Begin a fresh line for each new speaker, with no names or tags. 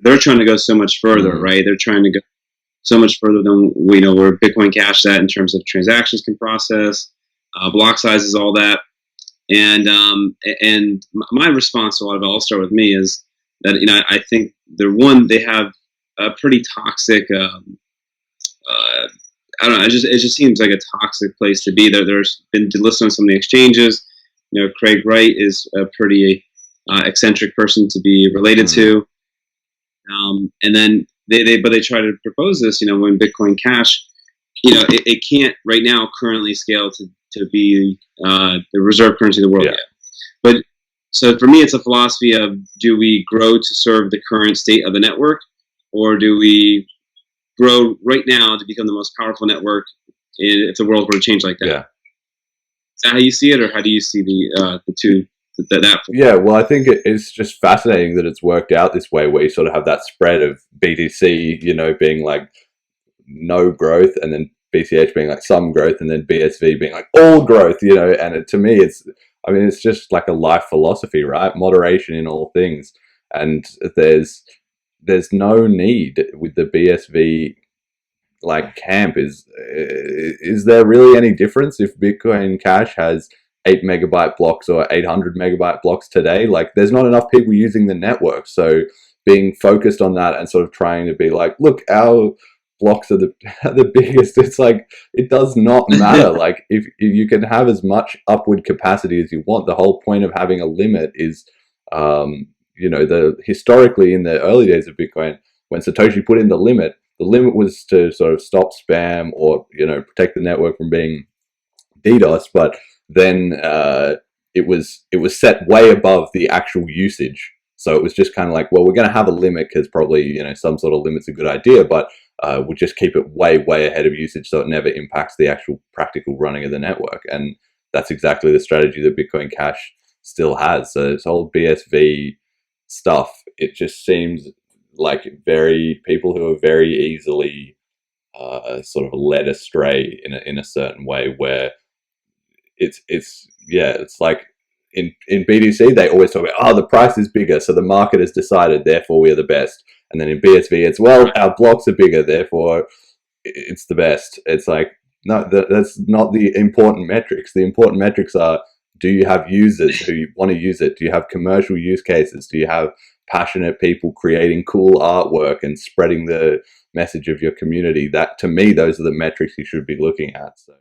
they're trying to go so much further,
Mm.
right? They're trying to go so much further than we know where Bitcoin Cash at in terms of transactions can process, block sizes, all that. And my response to a lot of it, I'll start with me, is that I think they have a pretty toxic. Uh, I don't know. It just seems like a toxic place to be. There's been listed on some of the exchanges. Craig Wright is a pretty eccentric person to be related
Mm.
to. And then they try to propose this. When Bitcoin Cash, it can't right now currently scale to be the reserve currency of the world
Yeah.
yet. But so for me, it's a philosophy of, do we grow to serve the current state of the network, or do we grow right now to become the most powerful network if the world were to change like that?
Yeah.
Is that how you see it, or how do you see the two that?
Yeah, well, I think it's just fascinating that it's worked out this way, where you sort of have that spread of BTC, being like no growth, and then BCH being like some growth, and then BSV being like all growth, and to me, it's just like a life philosophy, right? Moderation in all things. And there's no need with the BSV like camp. Is there really any difference if Bitcoin Cash has 8 megabyte blocks or 800 megabyte blocks today? Like, there's not enough people using the network, so being focused on that and sort of trying to be like, look, our blocks are the biggest. It's like, it does not matter. Like, if you can have as much upward capacity as you want, the whole point of having a limit is, the historically in the early days of Bitcoin, when Satoshi put in the limit was to sort of stop spam or protect the network from being DDoS. But then it was set way above the actual usage. So it was just kind of like, well, we're going to have a limit because probably some sort of limit's a good idea, but we'll just keep it way ahead of usage so it never impacts the actual practical running of the network. And that's exactly the strategy that Bitcoin Cash still has. So this whole BSV stuff, it just seems like very people who are very easily sort of led astray in a certain way, where it's like in BTC they always talk about, oh, the price is bigger, so the market has decided, therefore we are the best. And then in BSV it's, well, our blocks are bigger, therefore it's the best. It's like, no, that's not the important metrics. The important metrics are, do you have users who want to use it? Do you have commercial use cases? Do you have passionate people creating cool artwork and spreading the message of your community? That, to me, those are the metrics you should be looking at. So